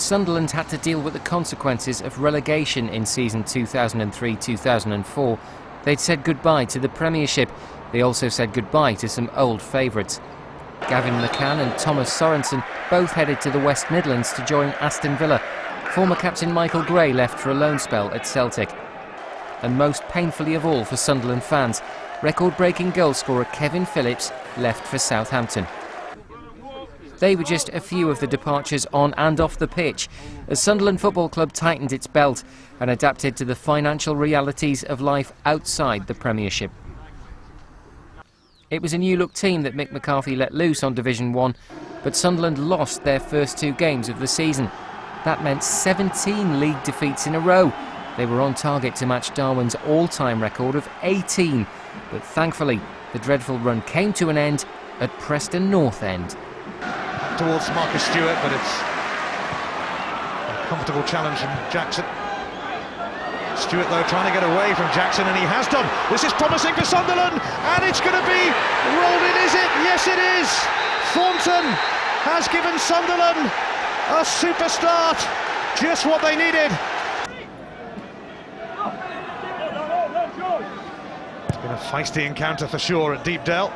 Sunderland had to deal with the consequences of relegation in season 2003-2004. They'd said goodbye to the Premiership. They also said goodbye to some old favourites. Gavin McCann and Thomas Sorensen both headed to the West Midlands to join Aston Villa. Former captain Michael Gray left for a loan spell at Celtic. And most painfully of all for Sunderland fans, record-breaking goalscorer Kevin Phillips left for Southampton. They were just a few of the departures on and off the pitch as Sunderland Football Club tightened its belt and adapted to the financial realities of life outside the Premiership. It was a new-look team that Mick McCarthy let loose on Division 1, but Sunderland lost their first 2 games of the season. That meant 17 league defeats in a row. They were on target to match Darwin's all-time record of 18, but thankfully the dreadful run came to an end at Preston North End. Towards Marcus Stewart, but it's a comfortable challenge from Jackson. Stewart, though, trying to get away from Jackson, and he has done. This is promising for Sunderland, and it's going to be rolled in, is it? Yes, it is. Thornton has given Sunderland a super start, just what they needed. It's been a feisty encounter for sure at Deepdale.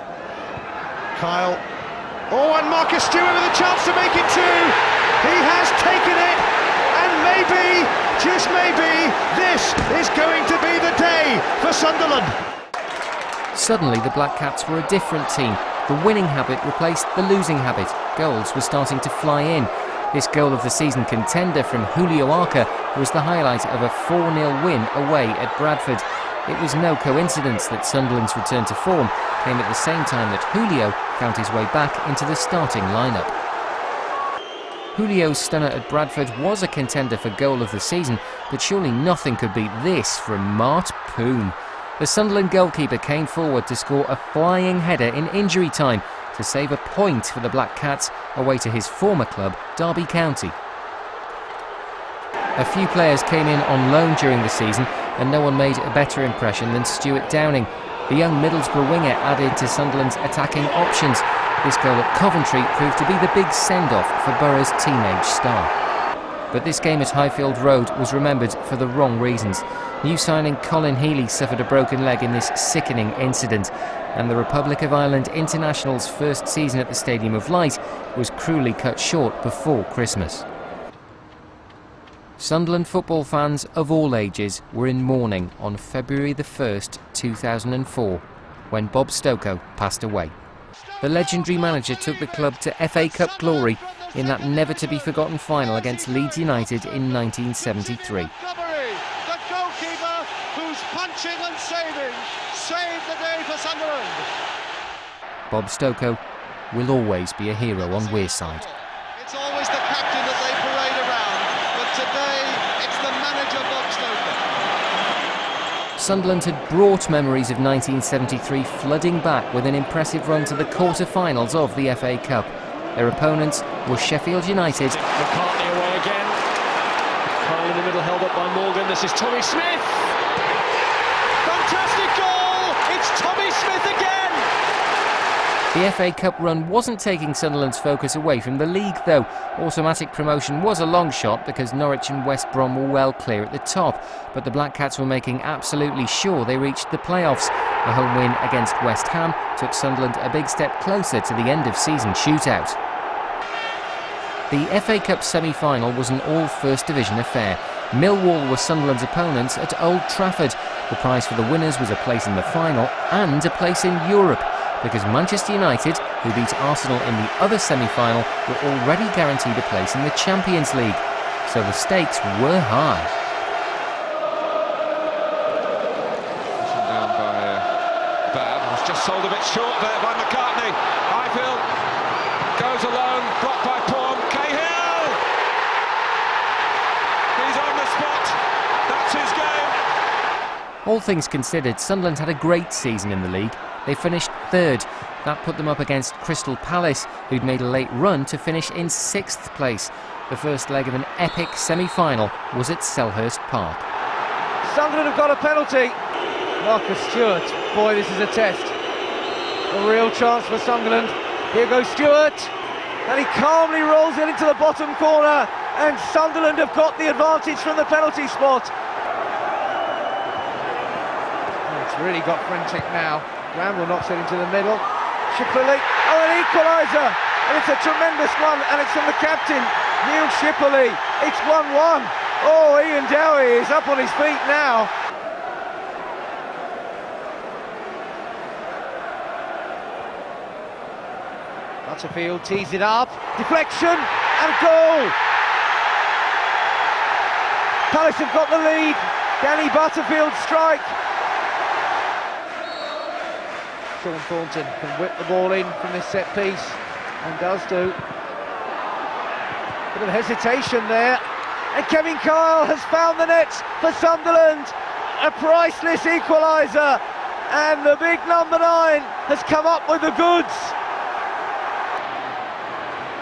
Kyle. Oh, and Marcus Stewart with a chance to make it 2. He has taken it, and maybe, just maybe, this is going to be the day for Sunderland. Suddenly the Black Cats were a different team. The winning habit replaced the losing habit. Goals were starting to fly in. This goal of the season contender from Julio Arca was the highlight of a 4-0 win away at Bradford. It was no coincidence that Sunderland's return to form came at the same time that Julio found his way back into the starting lineup. Julio's stunner at Bradford was a contender for goal of the season, but surely nothing could beat this from Mart Poon. The Sunderland goalkeeper came forward to score a flying header in injury time to save a point for the Black Cats away to his former club, Derby County. A few players came in on loan during the season, and no one made a better impression than Stuart Downing. The young Middlesbrough winger added to Sunderland's attacking options. This goal at Coventry proved to be the big send-off for Borough's teenage star. But this game at Highfield Road was remembered for the wrong reasons. New signing Colin Healy suffered a broken leg in this sickening incident, and the Republic of Ireland international's first season at the Stadium of Light was cruelly cut short before Christmas. Sunderland football fans of all ages were in mourning on February the 1st, 2004, when Bob Stokoe passed away. The legendary manager took the club to FA Cup glory in that never-to-be-forgotten final against Leeds United in 1973. The goalkeeper who's punching and saving saved the day for Sunderland. Bob Stokoe will always be a hero on Wearside. It's always the captain that they parade around, but today it's the manager, Bob Stokoe. Sunderland had brought memories of 1973 flooding back with an impressive run to the quarter-finals of the FA Cup. Their opponents were Sheffield United. McCartney away again. Kyle in the middle, held up by Morgan. This is Tommy Smith. Fantastic goal! It's Tommy Smith again! The FA Cup run wasn't taking Sunderland's focus away from the league, though. Automatic promotion was a long shot because Norwich and West Brom were well clear at the top, but the Black Cats were making absolutely sure they reached the playoffs. A home win against West Ham took Sunderland a big step closer to the end-of-season shootout. The FA Cup semi-final was an all-First Division affair. Millwall were Sunderland's opponents at Old Trafford. The prize for the winners was a place in the final and a place in Europe, because Manchester United, who beat Arsenal in the other semi-final, were already guaranteed a place in the Champions League. So the stakes were high. Down by Babb, was just sold a bit short there by McCartney. Highfield goes alone, blocked by Paul. Cahill! He's on the spot. That's his game. All things considered, Sunderland had a great season in the league. They finished third. That put them up against Crystal Palace, who'd made a late run to finish in 6th place. The first leg of an epic semi-final was at Selhurst Park. Sunderland have got a penalty. Marcus Stewart, boy, this is a test. A real chance for Sunderland. Here goes Stewart, and he calmly rolls it into the bottom corner, and Sunderland have got the advantage from the penalty spot. It's really got frantic now. Bramble knocks it into the middle. Shipperley, an equaliser, and it's a tremendous one, and it's from the captain, Neil Shipperley. It's 1-1. Oh, Ian Dowie is up on his feet now. Butterfield tees it up, deflection and goal. Palace have got the lead. Danny Butterfield strike. Sean Thornton can whip the ball in from this set piece and does do. Bit of hesitation there, and Kevin Kyle has found the net for Sunderland. A priceless equaliser, and the big number 9 has come up with the goods.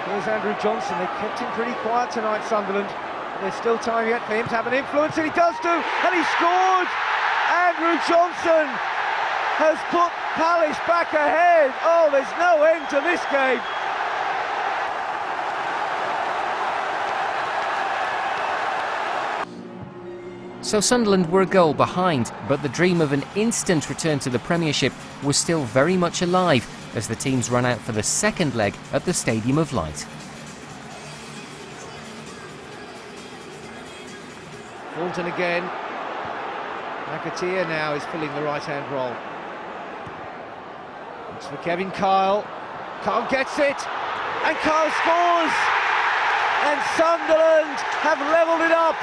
Here's Andrew Johnson. They've kept him pretty quiet tonight, Sunderland. There's still time yet for him to have an influence, and he does do, and he scored! Andrew Johnson has put Palace back ahead. Oh, there's no end to this game. So Sunderland were a goal behind, but the dream of an instant return to the Premiership was still very much alive as the teams ran out for the second leg at the Stadium of Light. Thornton again. McAteer now is filling the right-hand role. It's for Kevin Kyle. Kyle gets it, and Kyle scores! And Sunderland have levelled it up.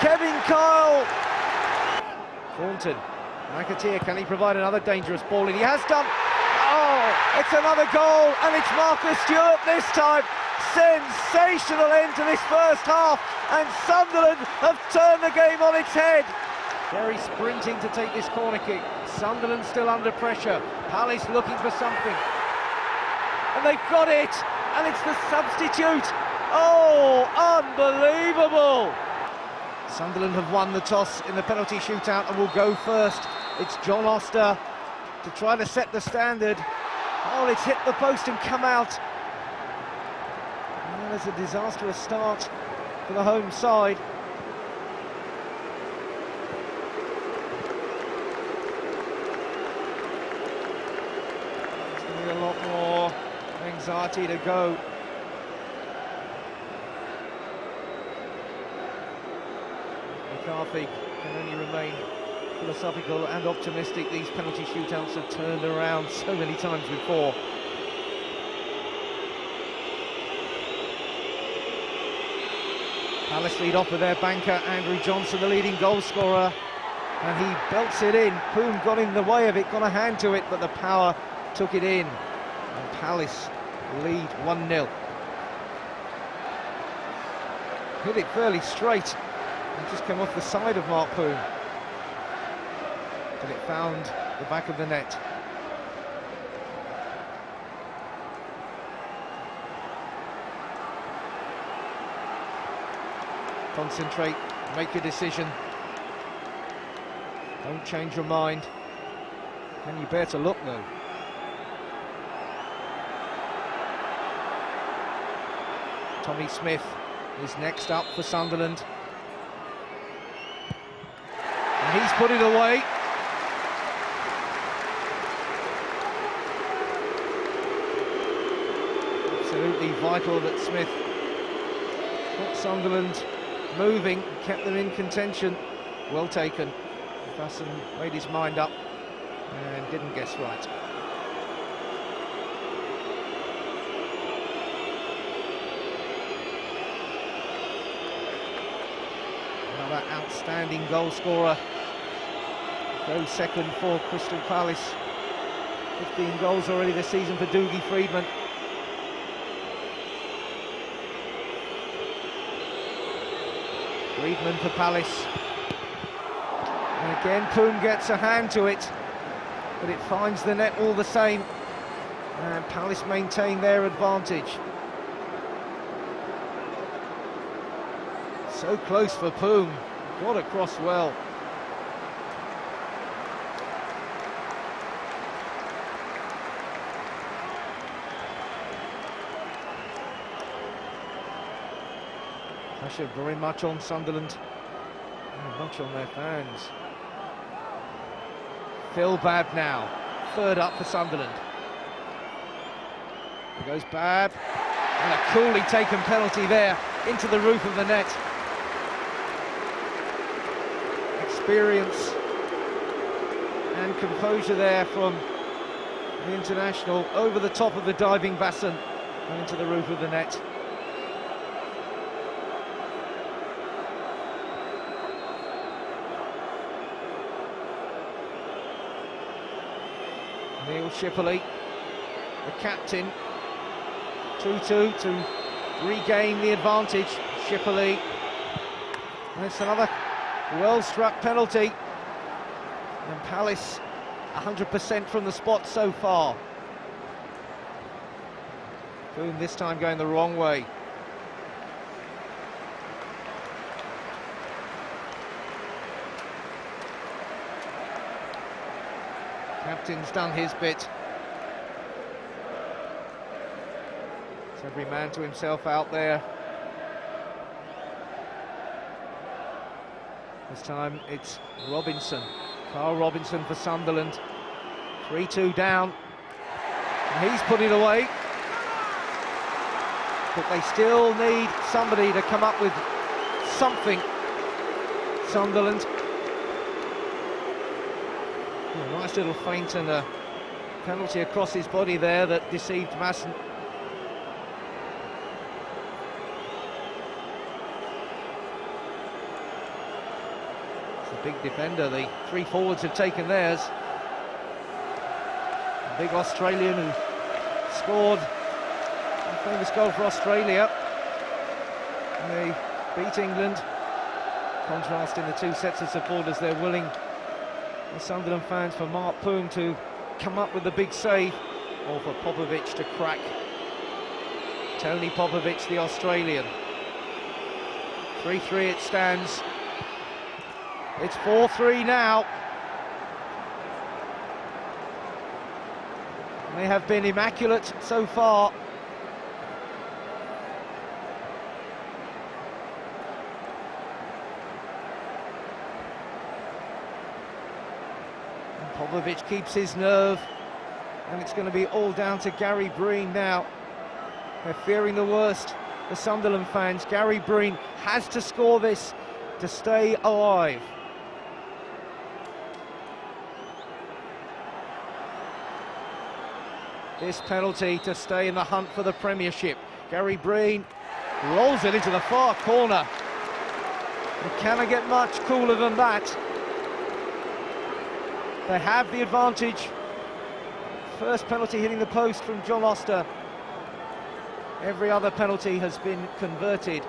Kevin Kyle. Thornton. McAteer, can he provide another dangerous ball? And he has done. Oh, it's another goal, and it's Marcus Stewart this time. Sensational end to this first half, and Sunderland have turned the game on its head. Derry sprinting to take this corner kick. Sunderland still under pressure. Palace looking for something, and they've got it, and it's the substitute. Oh, unbelievable! Sunderland have won the toss in the penalty shootout and will go first. It's John Oster to try to set the standard. Oh, it's hit the post and come out. Well, there's a disastrous start for the home side. There's going to be a lot more anxiety to go. McCarthy can only remain philosophical and optimistic. These penalty shootouts have turned around so many times before. Palace lead off with their banker, Andrew Johnson, the leading goal scorer, and he belts it in. Poom got in the way of it, got a hand to it, but the power took it in, and Palace lead 1-0. Hit it fairly straight. It just came off the side of Mark Poom, but it found the back of the net. Concentrate, make a decision. Don't change your mind. Can you bear to look though? Tommy Smith is next up for Sunderland. And he's put it away. Absolutely vital that Smith got Sunderland moving, kept them in contention. Well taken. Fasson made his mind up and didn't guess right. Another outstanding goal scorer goes second for Crystal Palace. 15 goals already this season for Dougie Freedman. Freedman for Palace. And again, Poom gets a hand to it, but it finds the net all the same. And Palace maintain their advantage. So close for Poom. Got across well. Pressure very much on Sunderland, very much on their fans. Phil Babb now, third up for Sunderland. There goes Babb, and a coolly taken penalty there into the roof of the net. Experience and composure there from the international, over the top of the diving Vaesen and into the roof of the net. Neil Shipley, the captain, 2-2 to regain the advantage. Shipley, that's another well-struck penalty, and Palace 100% from the spot so far. Boom, this time going the wrong way. Captain's done his bit. It's every man to himself out there. This time it's Robinson, Carl Robinson for Sunderland. 3-2 down, and he's put it away. But they still need somebody to come up with something. Sunderland. A nice little feint and a penalty across his body there that deceived Vaesen. It's a big defender. The three forwards have taken theirs. A big Australian who scored a famous goal for Australia. And they beat England. Contrast in the two sets of supporters, they're willing, the Sunderland fans, for Mark Poom to come up with the big save, or for Popovic to crack. Tony Popovic, the Australian. 3-3 it stands. It's 4-3 now. They have been immaculate so far. Popovic keeps his nerve, and it's going to be all down to Gary Breen now. They're fearing the worst, the Sunderland fans. Gary Breen has to score this to stay alive. This penalty to stay in the hunt for the Premiership. Gary Breen rolls it into the far corner. And can I get much cooler than that? They have the advantage. First penalty hitting the post from John Oster. Every other penalty has been converted.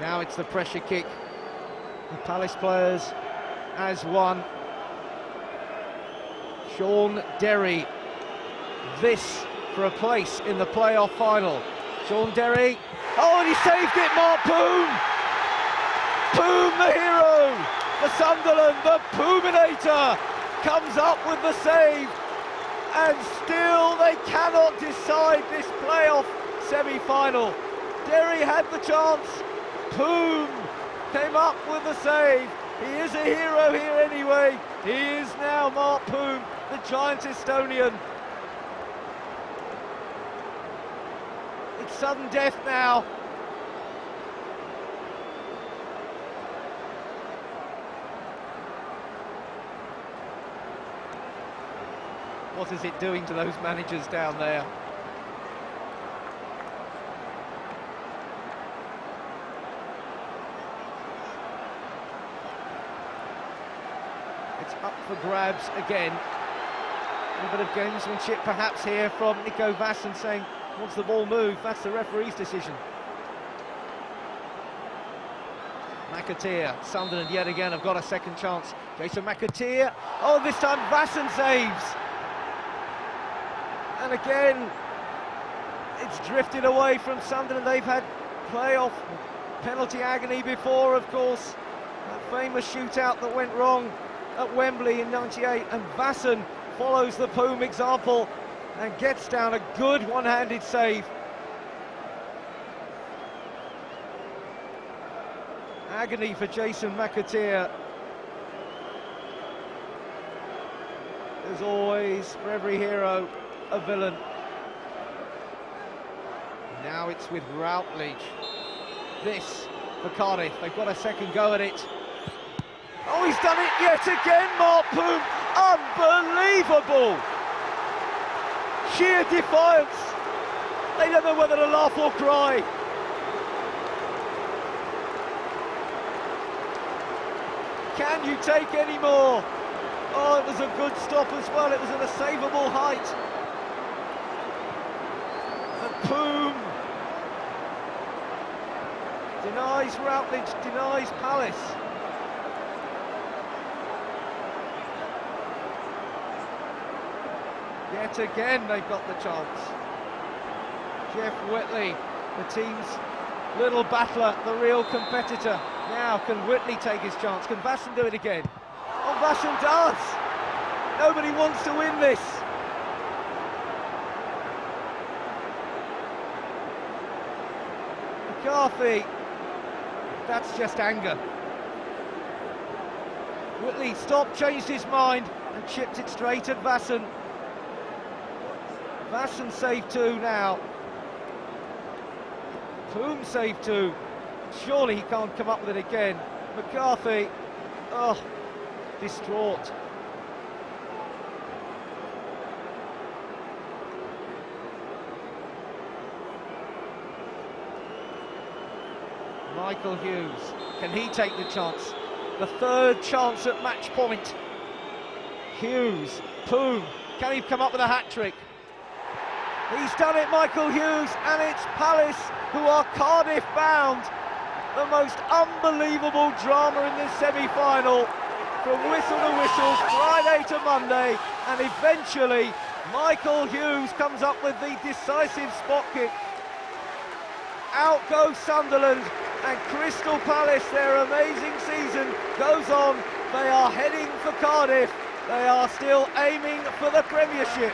Now it's the pressure kick. The Palace players as one. Sean Derry. This for a place in the playoff final. Sean Derry. Oh, and he saved it, Mark Poom! Poom, the hero for Sunderland, the Poominator, comes up with the save, and still they cannot decide this playoff semi-final. Derry had the chance, Poom came up with the save. He is a hero here anyway. He is now Mark Poom, the giant Estonian. It's sudden death now. What is it doing to those managers down there? It's up for grabs again. A little bit of gamesmanship perhaps here from Nico Vaesen, saying, once the ball moved, that's the referee's decision. McAteer, Sunderland yet again have got a second chance. Jason McAteer, oh, this time Vaesen saves. And again, it's drifted away from Sunderland. They've had playoff penalty agony before, of course. That famous shootout that went wrong at Wembley in '98, and Vaesen follows the Poom example and gets down a good one-handed save. Agony for Jason McAteer. There's always, for every hero, a villain. Now it's with Routledge. This for Cardiff. They've got a second go at it. Oh, he's done it yet again, Mark Poom. Unbelievable! Sheer defiance. They don't know whether to laugh or cry. Can you take any more? Oh, it was a good stop as well. It was at a savable height. And Poom denies Routledge, denies Palace. Yet again they've got the chance. Jeff Whitley, the team's little battler, the real competitor. Now can Whitley take his chance? Can Vassen do it again? Oh, Vassen does! Nobody wants to win this. McCarthy, that's just anger. Whitley stopped, changed his mind and chipped it straight at Vassen. Vassen saved 2 now. Poom saved 2. Surely he can't come up with it again. McCarthy, oh, distraught. Michael Hughes, can he take the chance? The third chance at match point. Hughes, Poom, can he come up with a hat-trick? He's done it, Michael Hughes, and it's Palace who are Cardiff bound. The most unbelievable drama in this semi-final, from whistle to whistle, Friday to Monday, and eventually Michael Hughes comes up with the decisive spot kick. Out goes Sunderland, and Crystal Palace, their amazing season goes on. They are heading for Cardiff. They are still aiming for the Premiership.